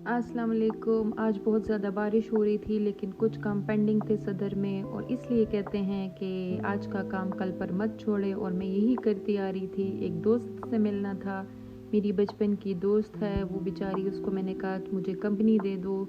अस्सलाम वालेकुम। आज बहुत ज़्यादा बारिश हो रही थी लेकिन कुछ काम पेंडिंग थे सदर में, और इसलिए कहते हैं कि आज का काम कल पर मत छोड़े, और मैं यही करती आ रही थी। एक दोस्त से मिलना था, मेरी बचपन की दोस्त है वो बेचारी, उसको मैंने कहा कि मुझे कंपनी दे दो।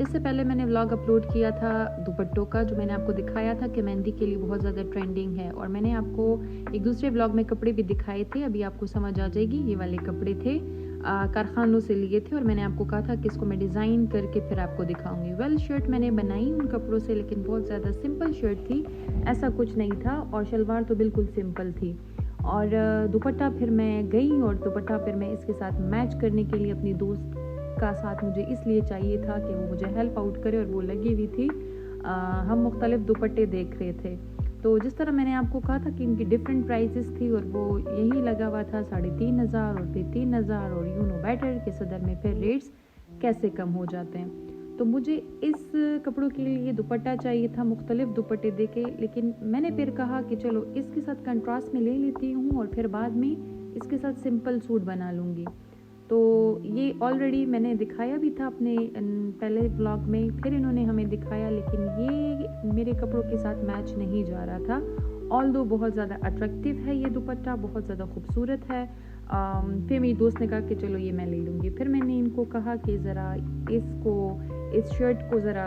इससे पहले मैंने व्लॉग अपलोड किया था दुपट्टों का, जो मैंने आपको दिखाया था कि मेहंदी के लिए बहुत ज़्यादा ट्रेंडिंग है, और मैंने आपको एक दूसरे व्लॉग में कपड़े भी दिखाए थे। अभी आपको समझ आ जाएगी, ये वाले कपड़े थे, कारखानों से लिए थे, और मैंने आपको कहा था कि इसको मैं डिज़ाइन करके फिर आपको दिखाऊंगी। वेल, शर्ट मैंने बनाई उन कपड़ों से, लेकिन बहुत ज़्यादा सिंपल शर्ट थी, ऐसा कुछ नहीं था, और शलवार तो बिल्कुल सिंपल थी। और दुपट्टा फिर मैं गई, और दुपट्टा फिर मैं इसके साथ मैच करने के लिए अपनी दोस्त का साथ मुझे इसलिए चाहिए था कि वो मुझे हेल्प आउट करे, और वो लगी हुई थी। हम मुख्तलिफ दुपट्टे देख रहे थे, तो जिस तरह मैंने आपको कहा था कि इनकी डिफरेंट प्राइसेस थी, और वो यही लगा हुआ था 3,500 और फिर 3,000, और यू नो बेटर के सदर में फिर रेट्स कैसे कम हो जाते हैं। तो मुझे इस कपड़ों के लिए दुपट्टा चाहिए था, मुख्तलिफ दुपट्टे देखे, लेकिन मैंने फिर कहा कि चलो इसके साथ कंट्रास्ट में ले लेती हूँ, और फिर बाद में इसके साथ सिंपल सूट बना लूँगी। तो ये ऑलरेडी मैंने दिखाया भी था अपने पहले व्लॉग में, फिर इन्होंने हमें दिखाया, लेकिन ये मेरे कपड़ों के साथ मैच नहीं जा रहा था। ऑल्दो बहुत ज़्यादा अट्रैक्टिव है ये दुपट्टा, बहुत ज़्यादा खूबसूरत है। फिर मेरी दोस्त ने कहा कि चलो ये मैं ले लूँगी। फिर मैंने इनको कहा कि ज़रा इस शर्ट को ज़रा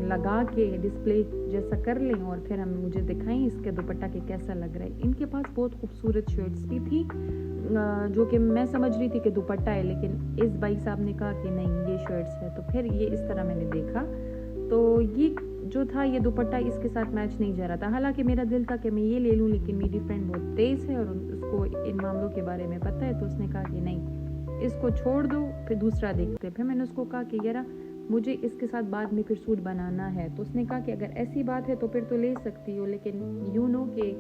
लगा के डिस्प्ले जैसा कर लें, और फिर हम मुझे दिखाएं इसका दुपट्टा के कैसा लग रहा है। इनके पास बहुत खूबसूरत शर्ट्स भी थी, जो कि मैं समझ रही थी कि दुपट्टा है, लेकिन इस भाई साहब ने कहा कि नहीं ये शर्ट्स है। तो फिर ये इस तरह मैंने देखा, तो ये जो था ये दुपट्टा इसके साथ मैच नहीं जा रहा था। हालांकि मेरा दिल था कि मैं ये ले लूँ, लेकिन मेरी फ्रेंड बहुत तेज़ है और उसको इन मामलों के बारे में पता है, तो उसने कहा कि नहीं इसको छोड़ दो, फिर दूसरा देखते। फिर मैंने उसको कहा कि यार मुझे इसके साथ बाद में फिर सूट बनाना है, तो उसने कहा कि अगर ऐसी बात है तो फिर तो ले सकती हो, लेकिन यू नो कि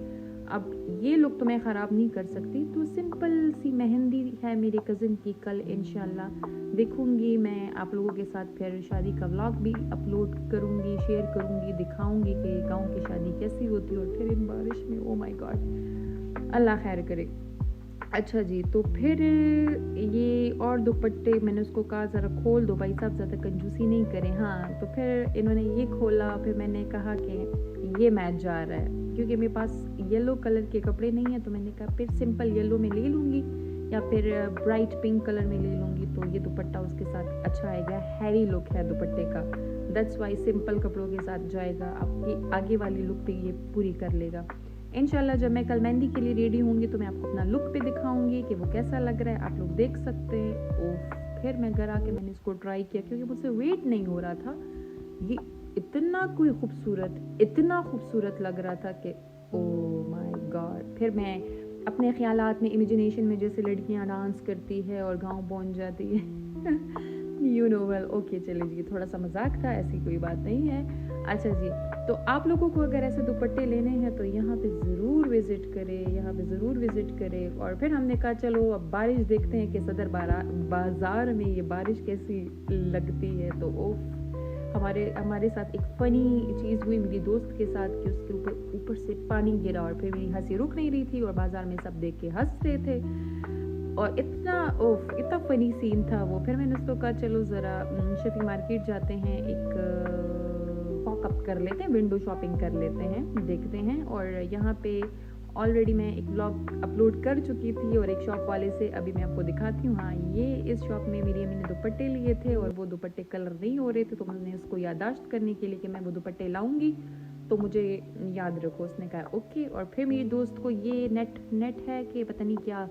अब ये लुक तो मैं ख़राब नहीं कर सकती। तो सिंपल सी मेहंदी है मेरे कज़न की, कल इंशाल्लाह देखूंगी मैं आप लोगों के साथ, फिर शादी का व्लॉग भी अपलोड करूंगी, शेयर करूंगी, दिखाऊंगी कि गांव की शादी कैसी होती है। और फिर इन बारिश में, ओ माय गॉड, अल्लाह खैर करे। अच्छा जी, तो फिर ये और दुपट्टे मैंने उसको कहा ज़रा खोल दो भाई साहब, ज़्यादा कंजूसी नहीं करें। हाँ, तो फिर इन्होंने ये खोला, फिर मैंने कहा कि ये मैच जा रहा है, क्योंकि मेरे पास येलो कलर के कपड़े नहीं है, तो मैंने कहा फिर सिंपल येलो में ले लूँगी, या फिर ब्राइट पिंक कलर में ले लूँगी, तो ये दुपट्टा उसके साथ अच्छा आएगा। हैवी लुक है दुपट्टे का, दैट्स वाई सिंपल कपड़ों के साथ जाएगा, आपकी आगे वाली लुक भी ये पूरी कर लेगा। इंशाल्लाह जब मैं कल मेहंदी के लिए रेडी होंगी तो मैं आपको अपना लुक पे दिखाऊंगी कि वो कैसा लग रहा है, आप लोग देख सकते हैं। ओह, फिर मैं घर आके मैंने इसको ट्राई किया, क्योंकि मुझसे वेट नहीं हो रहा था। ये इतना खूबसूरत लग रहा था कि ओह माय गॉड। फिर मैं अपने ख्यालात में, इमेजिनेशन में, जैसे लड़कियां डांस करती है और गाँव पहुंच जाती है यू नो वेल, ओके चले जी, थोड़ा सा मजाक था, ऐसी कोई बात नहीं है। अच्छा जी, तो आप लोगों को अगर ऐसे दुपट्टे लेने हैं तो यहाँ पे ज़रूर विज़िट करें। और फिर हमने कहा चलो अब बारिश देखते हैं कि सदर बाज़ार में ये बारिश कैसी लगती है। तो ओफ, हमारे साथ एक फ़नी चीज़ हुई मेरी दोस्त के साथ कि उसके ऊपर से पानी गिरा, और फिर मेरी हंसी रुक नहीं रही थी, और बाज़ार में सब देख के हंस रहे थे, और इतना फ़नी सीन था वो। फिर मैंने उसको कहा चलो ज़रा शफी मार्केट जाते हैं, एक वॉकअप कर लेते हैं, विंडो शॉपिंग कर लेते हैं, देखते हैं। और यहाँ पे ऑलरेडी मैं एक व्लॉग अपलोड कर चुकी थी, और एक शॉप वाले से अभी मैं आपको दिखाती हूँ। हाँ, ये इस शॉप में मेरी अम्मी ने दुपट्टे लिए थे, और वो दुपट्टे कलर नहीं हो रहे थे, तो मैंने उसको याददाश्त करने के लिए कि मैं वो दुपट्टे लाऊंगी तो मुझे याद रखो। उसने कहा ओके। और फिर मेरी दोस्त को ये नेट है कि पता नहीं क्या,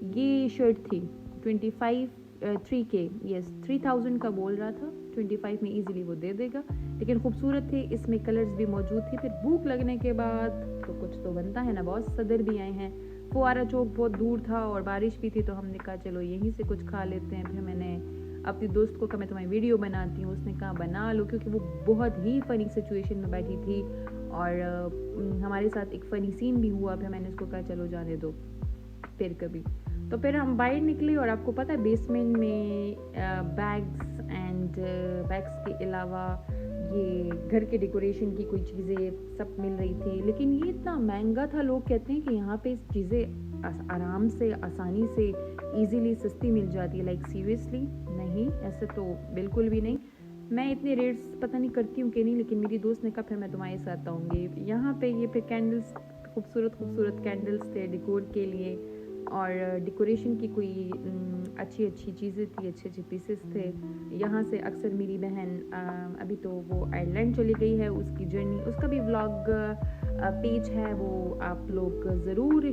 ये शर्ट थी 3,000 का बोल रहा था, 25 में इजीली वो दे देगा, लेकिन खूबसूरत थे, इसमें कलर्स भी मौजूद थे। फिर भूख लगने के बाद तो कुछ तो बनता है ना बॉस, सदर भी आए हैं, फुआरा चौक बहुत दूर था और बारिश भी थी, तो हमने कहा चलो यहीं से कुछ खा लेते हैं। फिर मैंने अपनी दोस्त को कहा मैं तुम्हारी वीडियो बनाती हूँ, उसने कहा बना लो, क्योंकि वो बहुत ही फ़नी सिचुएशन में बैठी थी, और हमारे साथ एक फ़नी सीन भी हुआ। फिर मैंने उसको कहा चलो जाने दो, फिर कभी। तो फिर हम बाहर निकले, और आपको पता है बेसमेंट में बैग्स के अलावा ये घर के डेकोरेशन की कोई चीज़ें सब मिल रही थी, लेकिन ये इतना महंगा था। लोग कहते हैं कि यहाँ पे चीज़ें आराम से, आसानी से, इजीली सस्ती मिल जाती है। लाइक सीरियसली नहीं, ऐसे तो बिल्कुल भी नहीं। मैं इतने रेट्स पता नहीं करती हूँ कि नहीं, लेकिन मेरी दोस्त ने कहा फिर मैं तुम्हारे साथ आऊँगी। यहाँ पे ये फिर कैंडल्स, खूबसूरत कैंडल्स थे डेकोर के लिए, और डेकोरेशन की कोई अच्छी अच्छी चीज़ें थी, अच्छे पीसेस थे। यहाँ से अक्सर मेरी बहन अभी तो वो आयरलैंड चली गई है, उसकी जर्नी, उसका भी व्लॉग पेज है, वो आप लोग ज़रूर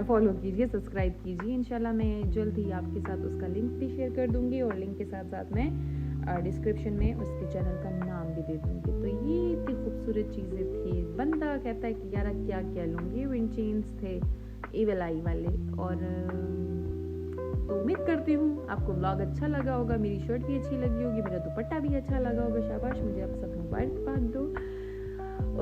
फॉलो कीजिए, सब्सक्राइब कीजिए। इंशाल्लाह मैं जल्द ही आपके साथ उसका लिंक भी शेयर कर दूँगी, और लिंक के साथ साथ मैं डिस्क्रिप्शन में उसके चैनल का नाम भी दे दूँगी। तो ये इतनी खूबसूरत चीज़ें थी। बंदा कहता है कि यार क्या क्या लूँगी, विंड चेन्स थे एवल आई वाले। और तो उम्मीद करती हूँ आपको व्लॉग अच्छा लगा होगा, मेरी शर्ट भी अच्छी लगी होगी, मेरा दुपट्टा भी अच्छा लगा होगा। शाबाश, मुझे आप सब मुबारकबाद दो।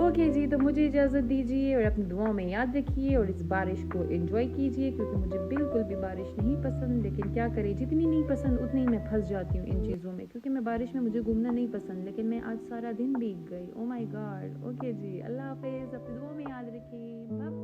ओके जी, तो मुझे इजाज़त दीजिए, और अपनी दुआओं में याद रखिए, और इस बारिश को एंजॉय कीजिए, क्योंकि मुझे बिल्कुल भी बारिश नहीं पसंद। लेकिन क्या करें, जितनी नहीं पसंद उतनी ही मैं फंस जाती हूँ इन चीज़ों में, क्योंकि मैं बारिश में, मुझे घूमना नहीं पसंद, लेकिन मैं आज सारा दिन भीग गई। Oh my God. ओके जी, अल्लाह हाफिज़, अपनी दुआओं में याद रखिए। बाय।